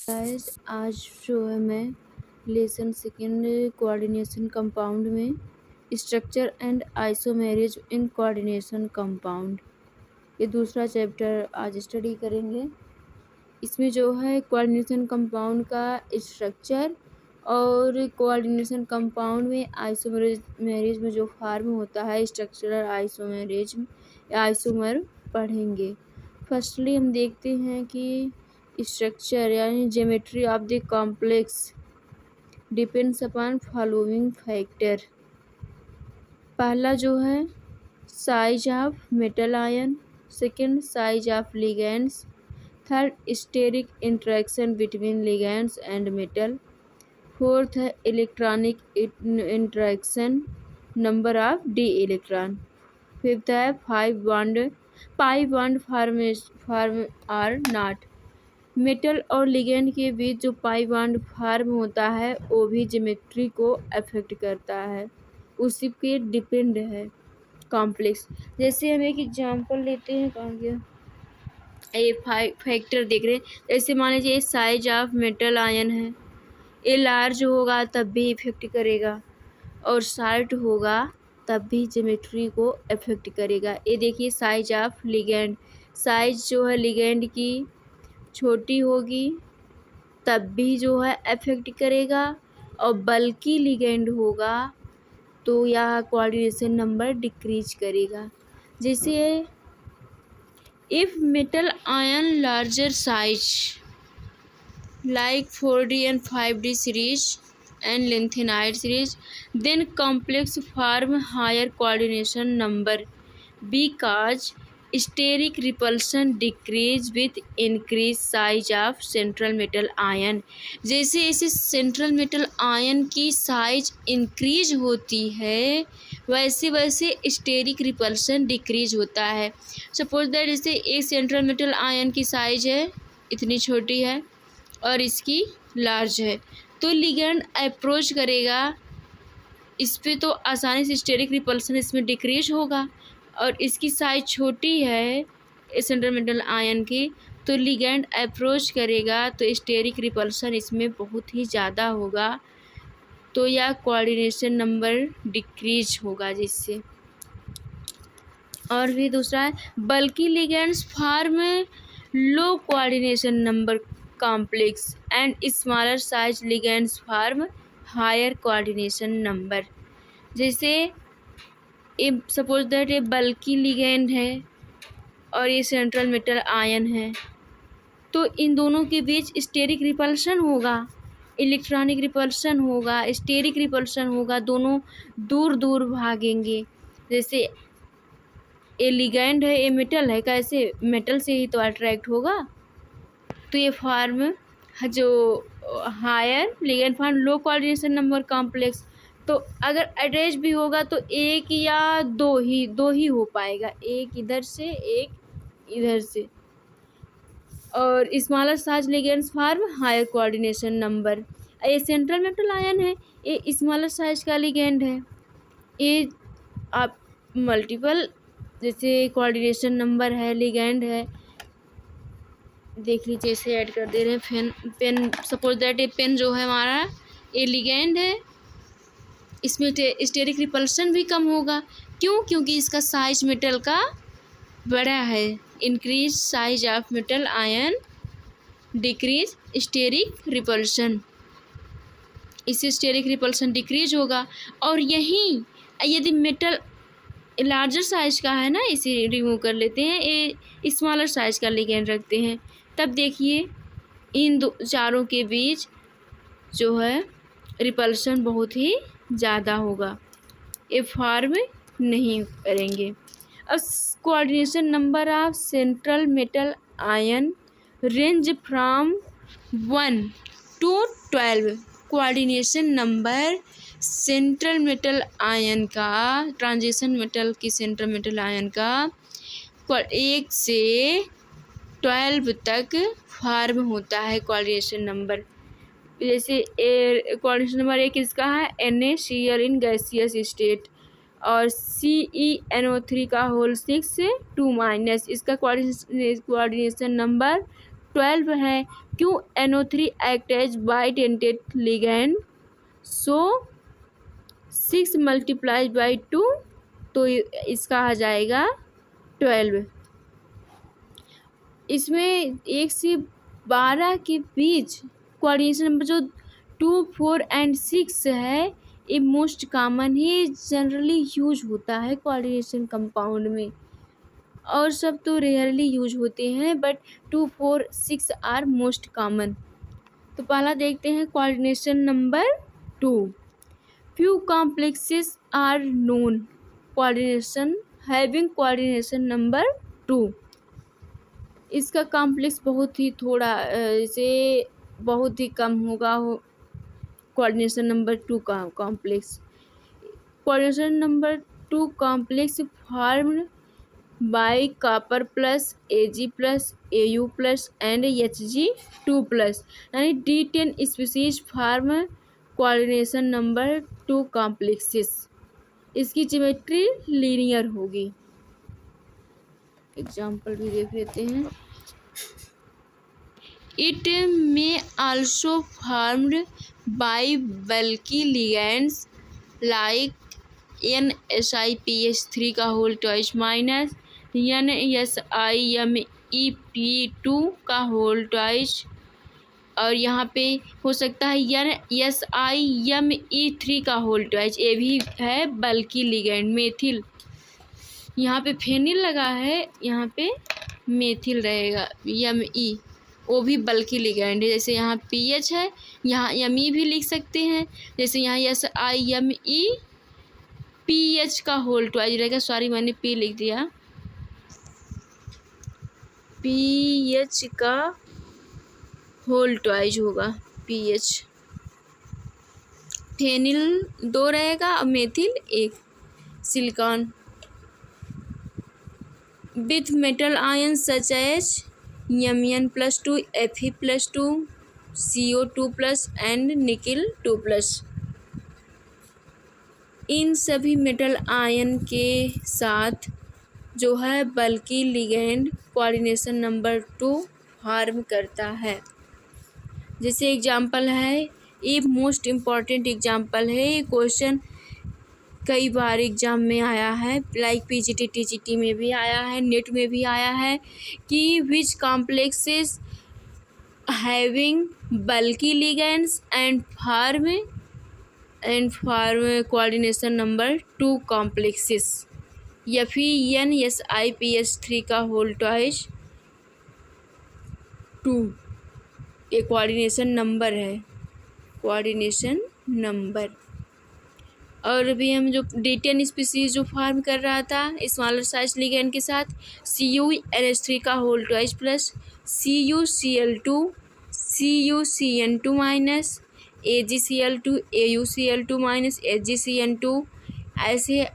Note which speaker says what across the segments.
Speaker 1: Guys आज जो है मैं लेसन सेकेंड कोऑर्डिनेशन कंपाउंड में structure and isomerase in coordination compound ये दूसरा चैप्टर आज स्टडी करेंगे। इसमें जो है कोऑर्डिनेशन कंपाउंड का स्ट्रक्चर और कोऑर्डिनेशन कंपाउंड में आइसोमेरेज में जो फॉर्म होता है स्ट्रक्चरल आइसोमर पढ़ेंगे। फर्स्टली हम देखते हैं कि स्ट्रक्चर यानी geometry of the complex depends upon following factor. पहला जो है size of metal ion, second size of ligands, third steric interaction between ligands and metal, fourth है electronic interaction, number of D electron, fifth है pi bond form or not. Metal और ligand के बीच जो पाई bond form होता है वो भी ज्योमेट्री को अफेक्ट करता है, उसी पे डिपेंड है कॉम्प्लेक्स। जैसे हम एक एग्जांपल लेते हैं, कहाँ गया ये फैक्टर देख रहे हैं। जैसे मान लीजिए साइज ऑफ मेटल आयन है, ये लार्ज होगा तब भी इफेक्ट करेगा और शॉर्ट होगा तब भी ज्योमेट्री को अफेक्ट करेगा। ये देखिए साइज ऑफ लिगेंड, साइज जो है लिगेंड की छोटी होगी तब भी जो है अफेक्ट करेगा, और बल्कि लिगेंड होगा तो यह कोऑर्डिनेशन नंबर डिक्रीज करेगा। जैसे if metal ion larger size like 4D and 5D series and lanthanide series, then complex form higher coordination number because steric repulsion decrease with increased size of central metal ion। जैसे जैसे central metal ion की size increase होती है वैसे वैसे steric repulsion decrease होता है। Suppose that जैसे एक सेंट्रल मेटल आयन की साइज है इतनी छोटी है और इसकी लार्ज है, तो लिगेंड अप्रोच करेगा इस पे तो आसानी से स्टेरिक रिपल्सन इसमें डिक्रीज होगा, और इसकी साइज छोटी है सेंट्रल मेटल आयन की, तो लिगेंड अप्रोच करेगा तो स्टेरिक रिपल्सन इसमें बहुत ही ज़्यादा होगा, तो यह कोऑर्डिनेशन नंबर डिक्रीज होगा जिससे। और भी दूसरा है bulky ligands form low coordination number complex and smaller size ligands form higher coordination number. जैसे ये सपोज दैट ये बल्कि लिगेंड है और ये सेंट्रल मेटल आयन है, तो इन दोनों के बीच स्टेरिक रिपल्सन होगा, इलेक्ट्रॉनिक रिपल्सन होगा, स्टेरिक रिपल्सन होगा, दोनों दूर दूर भागेंगे। जैसे ये लिगेंड है ये मेटल है, कैसे मेटल से ही तो अट्रैक्ट होगा, तो ये फॉर्म जो higher ligand form low coordination number complex, तो अगर अटैच भी होगा तो एक या दो ही हो पाएगा, एक इधर से एक इधर से। और smaller size ligands form higher coordination number. ये सेंट्रल मेटल आयन है, ये स्मॉलर साइज का लिगेंड है, ये आप मल्टीपल जैसे कोऑर्डिनेशन नंबर है लिगेंड है, देख लीजिए इसे ऐड कर दे रहे हैं। पेन सपोज दैट ये पेन जो है हमारा ये लिगेंड है, इसमें स्टेरिक रिपल्सन भी कम होगा, क्यों? क्योंकि इसका साइज मेटल का बड़ा है। Increase size of metal ion decrease steric repulsion, इससे स्टेरिक रिपल्सन डिक्रीज होगा। और यहीं यदि मेटल लार्जर साइज का है ना, इसे रिमूव कर लेते हैं, ये स्मॉलर साइज का लिगेंड रखते हैं, तब देखिए इन दो चारों के बीच जो है रिपल्सन बहुत ही ज़्यादा होगा, ये फॉर्म नहीं करेंगे। अब coordination number of central metal ion range from 1 to 12। Coordination number central metal ion का, ट्रांजिशन मेटल की सेंट्रल मेटल आयन का 1 से 12 तक फॉर्म होता है कोऑर्डिनेशन नंबर। जैसे कोऑर्डिनेशन नंबर 1 इसका है NaCl इन गैसियस स्टेट, और CeNO3 का होल 6 2-, इसका कोऑर्डिनेशन नंबर 12 है। क्यों NO3 act as bidentate ligand, so 6 multiplied by 2, तो इसका आ जाएगा 12। इसमें 1 से 12 के बीच कोऑर्डिनेशन नंबर जो 2, 4 एंड 6 है, ये मोस्ट कॉमन ही जनरली यूज होता है कोऑर्डिनेशन कंपाउंड में, और सब तो रेयरली यूज होते हैं, बट 2, 4, 6 आर मोस्ट कॉमन। तो पहला देखते हैं coordination number 2। Few complexes are known coordination having coordination number 2। इसका कॉम्प्लेक्स बहुत ही थोड़ा जैसे बहुत ही कम होगा कोऑर्डिनेशन नंबर 2 का complex. Coordination number 2 complex formed by copper plus Ag plus Au plus and Hg2+, यानी D10 species form coordination number 2 complexes. इसकी geometry linear होगी। एग्जाम्पल भी देख लेते हैं। It may also formed by bulky ligands like NSiPH3 का whole twice minus NSiMe2 का whole twice, और यहाँ पे हो सकता है NSiMe3 का होल ट्वाइस, ये भी है बल्की लिगेंड। मेथिल, यहाँ पे फेनिल लगा है, यहाँ पे मेथिल रहेगा, Me, वो भी बल्की लिगेंड है। जैसे यहाँ PH है, यहाँ Me भी लिख सकते हैं, जैसे यहाँ SiMe PH का होल ट्वाइस रहेगा। सॉरी मैंने P लिख दिया, PH का होल ट्वाइस होगा PH। फेनिल 2 रहेगा और methyl 1। Silicon with metal ion such as Mn+2 Fe+2 CO2+ and nickel 2+। इन सभी मेटल आयन के साथ जो है bulky ligand coordination number 2 form करता है। जैसे एग्जाम्पल है, ये मोस्ट इम्पॉर्टेंट एग्जाम्पल है, ये क्वेश्चन कई बार एग्जाम में आया है, लाइक PGT TGT में भी आया है, नेट में भी आया है कि which complexes having bulky ligands and form coordination number 2 complexes. NSiPH3 का होल ट्वाइस 2 ये कोऑर्डिनेशन नंबर है, कोऑर्डिनेशन नंबर। और अभी हम जो D10 स्पीसीज जो फॉर्म कर रहा था स्मॉलर साइज लिगेंड के साथ CuNH3 का whole twice plus CuCl2 CuCN2 minus AgCl2 AuCl2 minus AgCN2, ऐसे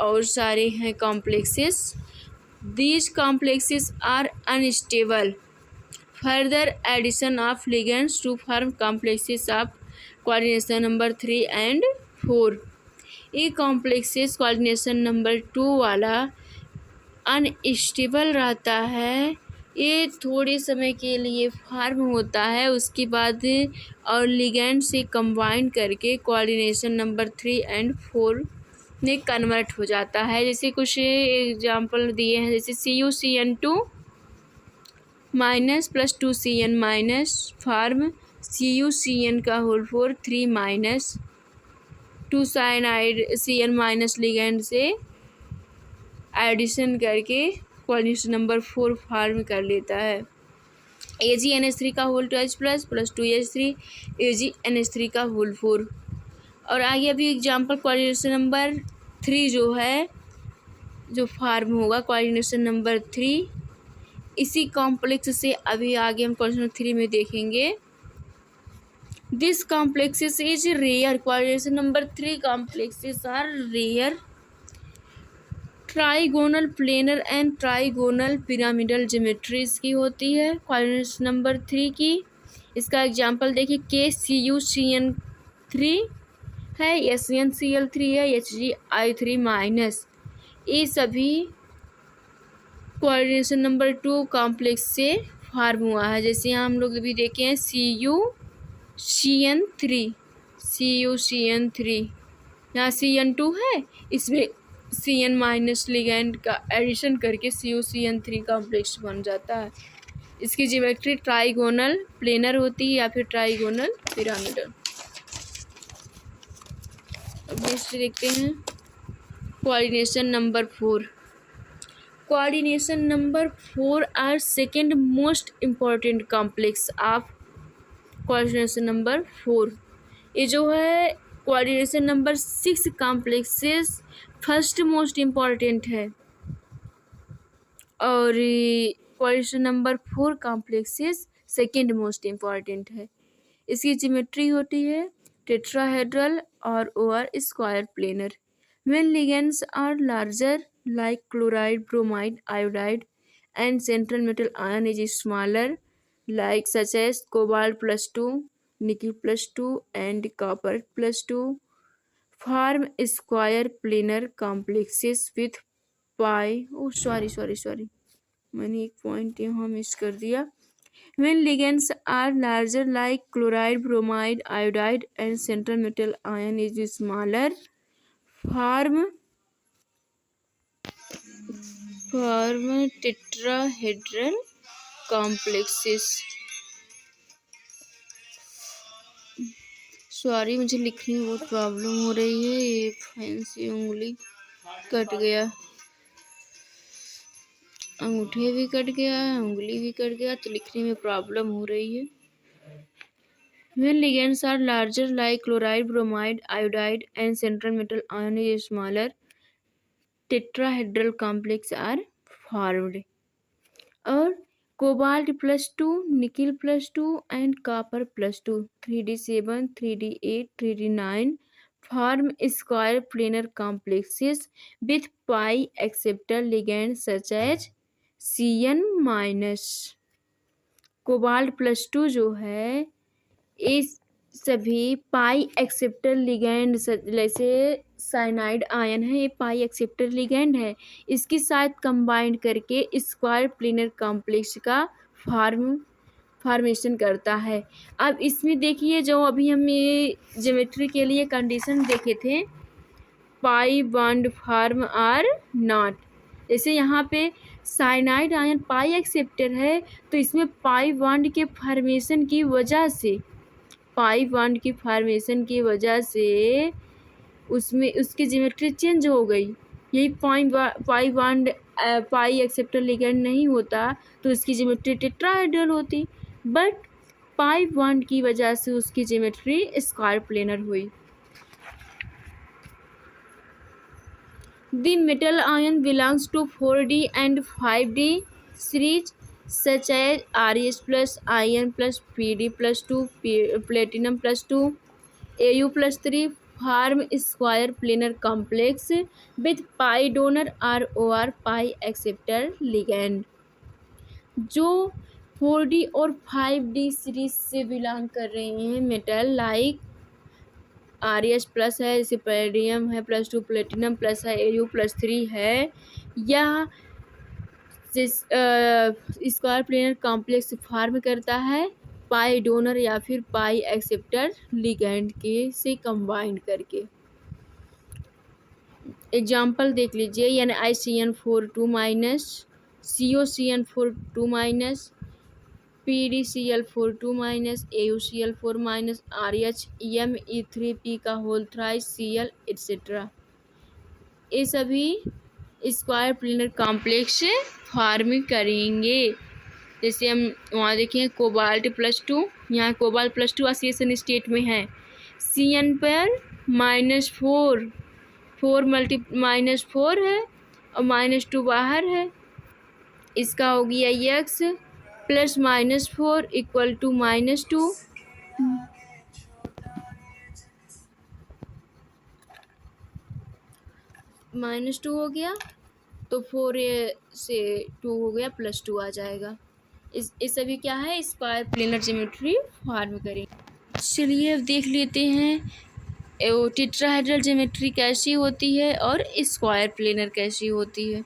Speaker 1: और सारे हैं complexes. These complexes are unstable. Further addition of ligands to form complexes of coordination number 3 and 4। ये कॉम्प्लेक्सेस कोऑर्डिनेशन नंबर 2 वाला unstable रहता है, ये थोड़े समय के लिए फॉर्म होता है, उसके बाद और लिगेंड से कंबाइन करके कोऑर्डिनेशन नंबर 3 एंड 4 में कन्वर्ट हो जाता है। जैसे कुछ एग्जाम्पल दिए हैं, जैसे CuCN2 minus plus 2Cn minus form CuCN का whole 4 3 minus 2 cyanide Cn minus ligand से एडिशन करके कोऑर्डिनेशन नंबर 4 फॉर्म कर लेता है। AgNH3 का whole twice plus 2H3 AgNH3 का होल 4। और आगे अभी एग्जाम्पल कोऑर्डिनेशन नंबर 3 जो है जो फॉर्म होगा कोऑर्डिनेशन नंबर 3, इसी कॉम्प्लेक्स से अभी आगे हम क्वेश्चन 3 में देखेंगे। This complexes is rare, coordination number 3 complexes are rare. Trigonal planar and trigonal pyramidal geometries की होती है कोऑर्डिनेशन नंबर 3 की। इसका एग्जाम्पल देखिए, KCuCN3 है, SnCl3 है, Hgi3 माइनस, ये सभी कोऑर्डिनेशन नंबर 2 कॉम्प्लेक्स से फॉर्म हुआ है। जैसे यहाँ हम लोग अभी देखे हैं CuCN3, CuCN3, यहाँ CN2 है, इसमें CN माइनस लिगेंड का एडिशन करके CuCN3 कॉम्प्लेक्स बन जाता है। इसकी ज्योमेट्री ट्राइगोनल प्लेनर होती है या फिर ट्राइगोनल पिरामिडल। अब नेक्स्ट देखते हैं coordination number 4। Coordination number 4 are second most important complex of coordination number 4। ये जो है coordination number 6 complexes first most important है और coordination number 4 complexes second most important है। इसकी ज्योमेट्री होती है टेट्राहेड्रल और square planar. When ligands are larger like chloride, bromide, iodide and central metal ion is smaller like such as cobalt +2, nickel +2 and copper +2 form square planar complexes with pi. Sorry मैंने एक point यहाँ miss कर दिया। When ligands are larger like chloride, bromide, iodide and central metal ion is smaller, form tetrahedral complexes। Sorry मुझे लिखने में बहुत problem हो रही है, ये फैंसी उंगली कट गया, अंगूठे भी कट गया, उंगली भी कट गया, तो लिखने में प्रॉब्लम हो रही है। When ligands are larger like chloride, bromide, iodide and central metal ion is smaller, tetrahedral complex are formed। और cobalt +2, nickel +2 and copper +2 3d7, 3d8, 3d9 form square planar complexes with pi acceptor ligands such as Cn-। Cobalt +2 जो है इस सभी पाई acceptor ligand जैसे cyanide ion है, ये पाई acceptor ligand है, इसके साथ कंबाइंड करके स्क्वायर प्लेनर कॉम्प्लेक्स का फॉर्मेशन करता है। अब इसमें देखिए जो अभी हम ये ज्योमेट्री के लिए कंडीशन देखे थे, pi bond form or not. जैसे यहाँ पे साइनाइड आयन पाई एक्सेप्टर है तो इसमें पाई बॉन्ड के फॉर्मेशन की वजह से उसमें उसकी ज्योमेट्री चेंज हो गई। यही पाई एक्सेप्टर लिगेंड नहीं होता तो उसकी ज्योमेट्री टेट्राहेड्रल होती, बट पाई बॉन्ड की वजह से उसकी ज्योमेट्री स्क्वायर प्लेनर हुई। The metal ion belongs to 4d and 5d series such as Rs+, In+, Pd+2, platinum +2, Au+3 form square planar complex with pi donor or pi acceptor ligand। जो 4d और 5d series से belong कर रहे हैं metal like Rs+ है, जैसे palladium है +2, platinum plus है, Au+3 है, यह स्क्वायर प्लेनर कॉम्प्लेक्स फॉर्म करता है पाई डोनर या फिर पाई एक्सेप्टर लिगेंड के से कंबाइंड करके। एग्जाम्पल देख लीजिए, NiCN4 - COCN4 PdCl4 AuCl4 RHMe3P का होल थ्राइस Cl एट्सेट्रा, ये सभी स्क्वायर प्लेनर कॉम्प्लेक्स फॉर्म करेंगे। जैसे हम वहाँ देखें कोबाल्ट +2, यहाँ कोबाल्ट +2 ऑक्सीडेशन स्टेट में है, Cn पर -4 -4 है और -2 बाहर है, इसका हो गया X +- 4 = -2। -2 हो गया तो 4 से 2 हो गया, +2 आ जाएगा। इस सभी क्या है स्क्वायर प्लेनर ज्योमेट्री फॉर्म करेंगे। चलिए अब देख लेते हैं टेट्राहेड्रल ज्योमेट्री कैसी होती है और स्क्वायर प्लेनर कैसी होती है।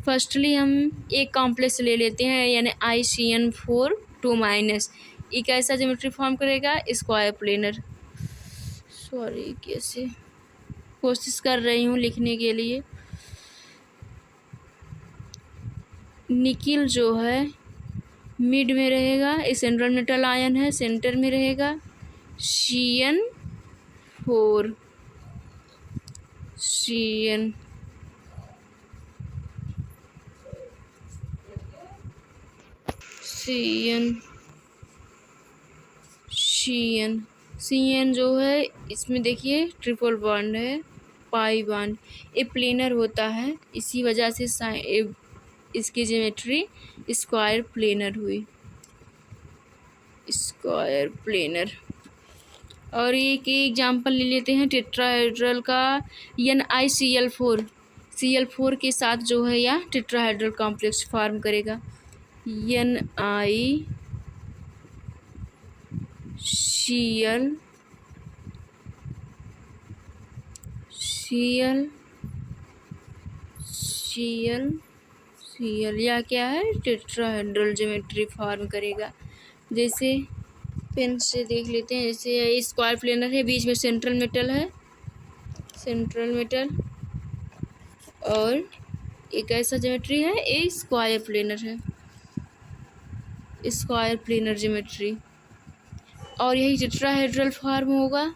Speaker 1: फर्स्टली हम एक कॉम्प्लेक्स ले लेते हैं, यानी ICN4 2-। ये कैसा ज्योमेट्री फॉर्म करेगा? Square planar. सॉरी, कैसे कोशिश कर रही हूँ लिखने के लिए। निकिल जो है मिड में रहेगा, ये सेंट्रल मेटल आयन है, सेंटर में रहेगा। CN4 CN CN जो है, इसमें देखिए ट्रिपल बॉन्ड है, पाई बॉन्ड। ये प्लेनर होता है, इसी वजह से इसकी ज्योमेट्री स्क्वायर प्लेनर हुई, स्क्वायर प्लेनर। और एक एग्जांपल ले लेते हैं टेट्राहेड्रल का, NiCl4 के साथ जो है यह टेट्राहेड्रल कॉम्प्लेक्स फॉर्म करेगा। NiCl या क्या है? टेट्राहेड्रल ज्योमेट्री फॉर्म करेगा। जैसे पेन से देख लेते हैं, जैसे स्क्वायर प्लेनर है, बीच में सेंट्रल मेटल है, और एक ऐसा ज्योमेट्री है, ये स्क्वायर प्लेनर है, स्क्वायर प्लेनर ज्योमेट्री। और यही टेट्राहेड्रल फॉर्म होगा।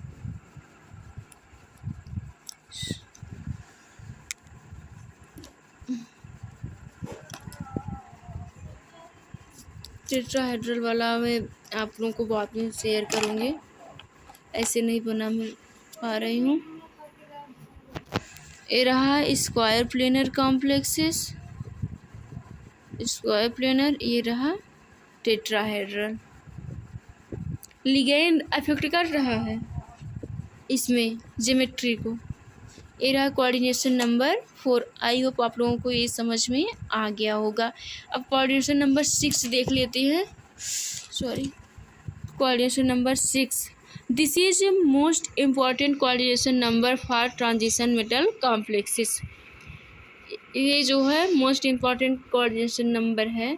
Speaker 1: टेट्राहेड्रल वाला मैं आप लोगों को बाद में शेयर करूँगी, ऐसे नहीं बना मैं पा रही हूँ। ये रहा square planar complexes, square planar. ये रहा टेट्राहेड्रल। लिगेंड अफेक्ट कर रहा है इसमें ज्योमेट्री को। ये रहा कोऑर्डिनेशन नंबर 4। आई होप आप लोगों को ये समझ में आ गया होगा। अब कोऑर्डिनेशन नंबर 6 देख लेते हैं। Coordination number 6, this is most important coordination number for transition metal complexes. ये जो है मोस्ट इम्पॉर्टेंट कोऑर्डिनेशन नंबर है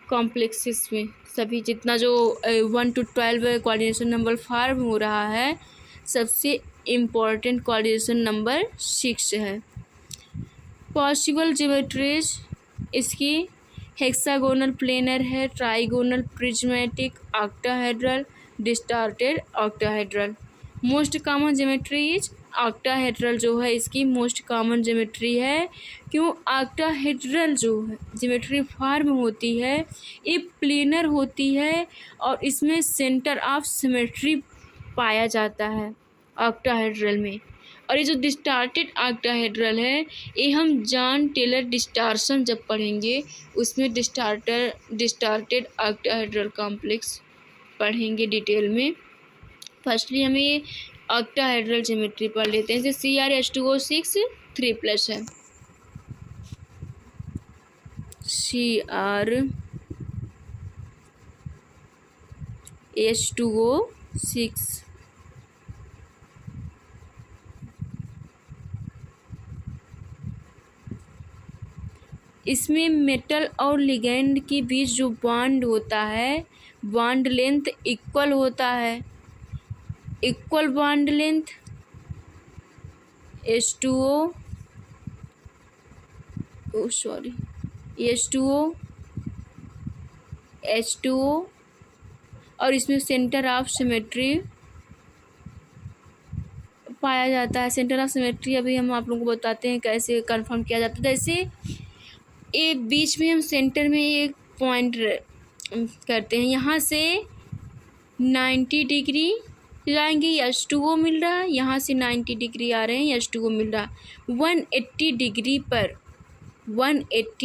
Speaker 1: कॉम्प्लेक्सेस में। सभी जितना जो 1 to 12 कोऑर्डिनेशन नंबर फॉर्म हो रहा है, सबसे इम्पॉर्टेंट कोऑर्डिनेशन नंबर 6 है। पॉसिबल ज्योमेट्रीज इसकी हेक्सागोनल प्लेनर है, trigonal, prismatic, octahedral, distorted octahedral. Most common geometry is octahedral जो है इसकी मोस्ट कॉमन ज्योमेट्री है। क्यों? ऑक्टाहेड्रल जो है ज्योमेट्री फॉर्म होती है, ये प्लेनर होती है और इसमें सेंटर ऑफ सिमेट्री पाया जाता है ऑक्टाहेड्रल में। और ये जो डिस्टॉर्टेड ऑक्टाहेड्रल है, ये हम जॉन टेलर डिस्टॉर्शन जब पढ़ेंगे उसमें डिस्टॉर्टेड ऑक्टाहेड्रल कॉम्प्लेक्स पढ़ेंगे डिटेल में। फर्स्टली हमें ये ऑक्टाहेड्रल ज्योमेट्री पढ़ लेते हैं। जैसे CrH2O6 3+ है, CrH2O6। इसमें मेटल और लिगेंड के बीच जो बॉन्ड होता है, बॉन्ड लेंथ इक्वल होता है, equal bond length H2O H2O, और इसमें सेंटर ऑफ सिमेट्री पाया जाता है। सेंटर ऑफ सिमेट्री अभी हम आप लोगों को बताते हैं कैसे कंफर्म किया जाता है। जैसे ये बीच में हम सेंटर में एक पॉइंट करते हैं, यहाँ से 90 डिग्री लाएंगे, H2O मिल रहा है, यहाँ से 90 डिग्री आ रहे हैं, H2O मिल रहा है। 180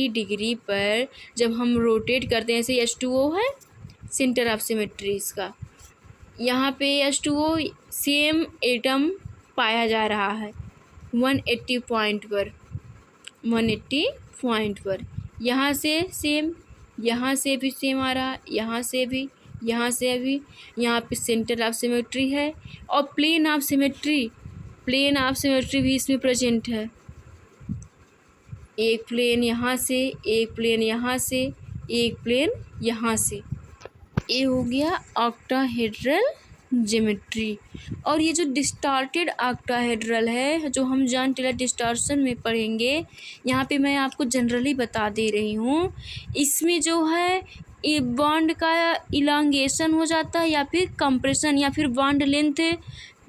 Speaker 1: डिग्री पर जब हम रोटेट करते हैं, ऐसे H2O है सेंटर ऑफ सिमेट्री इसका, यहाँ पे H2O सेम एटम पाया जा रहा है 180 पॉइंट पर। यहाँ से सेम, यहाँ से भी सेम आ रहा, यहाँ से भी, यहाँ पे सेंटर ऑफ सिमेट्री है। और प्लेन ऑफ सिमेट्री भी इसमें प्रेजेंट है। एक प्लेन यहाँ से, एक प्लेन यहाँ से, एक प्लेन यहाँ से। ये हो गया ऑक्टाहेड्रल ज्योमेट्री। और ये जो डिस्टॉर्टेड ऑक्टाहेड्रल है, जो हम जॉन टेलर डिस्टॉर्शन में पढ़ेंगे, यहाँ पे मैं आपको जनरली बता दे रही हूँ। इसमें जो है ये बॉन्ड का इलांगेशन हो जाता है या फिर कंप्रेशन या फिर बॉन्ड लेंथ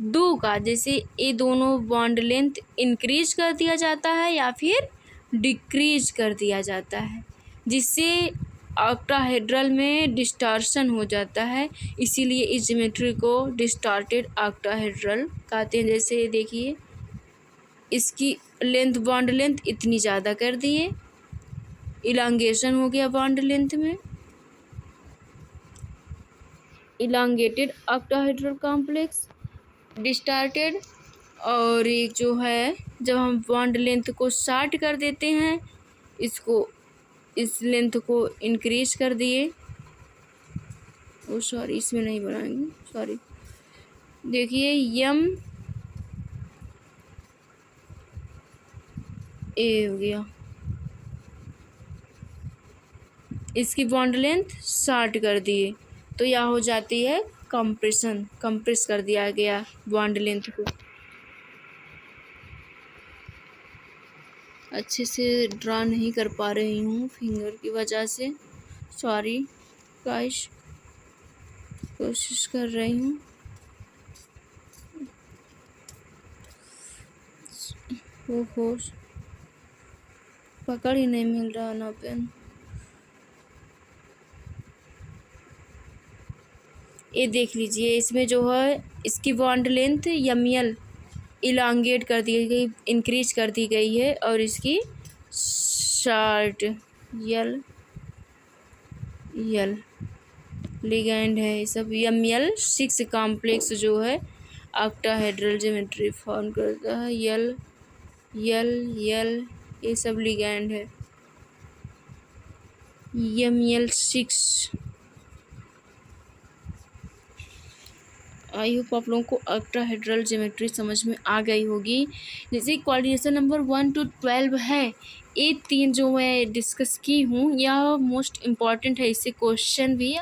Speaker 1: दो का, जैसे ये दोनों बॉन्ड लेंथ इंक्रीज कर दिया जाता है या फिर डिक्रीज कर दिया जाता है, जिससे ऑक्टाहेड्रल में डिस्टॉर्शन हो जाता है। इसीलिए इस ज्योमेट्री को डिस्टॉर्टेड ऑक्टाहेड्रल कहते हैं। जैसे देखिए, इसकी लेंथ, बॉन्ड लेंथ इतनी ज़्यादा कर दिए, इलांगेशन हो गया बॉन्ड लेंथ में, इलांगेटेड ऑक्टाहेड्रल कॉम्प्लेक्स, डिस्टॉर्टेड। और एक जो है, जब हम बॉन्ड लेंथ को शॉर्ट कर देते हैं, इसको, इस लेंथ को इंक्रीज कर दिए, ओ सॉरी इसमें नहीं बनाएंगे, सॉरी। देखिए यम ए हो गया, इसकी बॉन्ड लेंथ शॉर्ट कर दिए, तो यह हो जाती है कंप्रेशन, कंप्रेस कर दिया गया बॉन्ड लेंथ को। अच्छे से ड्रा नहीं कर पा रही हूँ फिंगर की वजह से, सॉरी गाइस, कोशिश कर रही हूँ। ओहो, पकड़ ही नहीं मिल रहा ना पेन। ये देख लीजिए, इसमें जो है इसकी बॉन्ड लेंथ यमियल इलांगेट कर दी गई, इंक्रीज कर दी गई है, और इसकी शार्ट यल लिगैंड है। ये सब Ml6 कॉम्प्लेक्स जो है ऑक्टाहेड्रल ज्योमेट्री फॉर्म करता है। यल ये सब लिगैंड है Ml6। आई होप आप लोगों को ऑक्टाहेड्रल ज्योमेट्री समझ में आ गई होगी। जैसे कोऑर्डिनेशन नंबर 1 to 12 है, ये तीन जो मैं डिस्कस की हूँ, यह मोस्ट इम्पॉर्टेंट है, इससे क्वेश्चन भी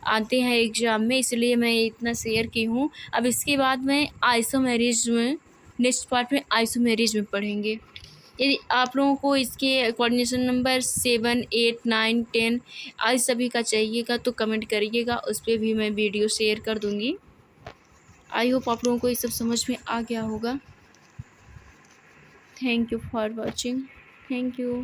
Speaker 1: आते हैं एग्जाम में, इसलिए मैं इतना शेयर की हूँ। अब इसके बाद में आइसोमेरिज में, नेक्स्ट पार्ट में आइसोमेरिज में पढ़ेंगे। यदि आप लोगों को इसके कोऑर्डिनेशन नंबर 7, 8, 9, 10 आज सभी का चाहिएगा तो कमेंट करिएगा, उस पर भी मैं वीडियो शेयर कर दूँगी। आई होप आप लोगों को ये सब समझ में आ गया होगा। Thank you for watching. Thank you.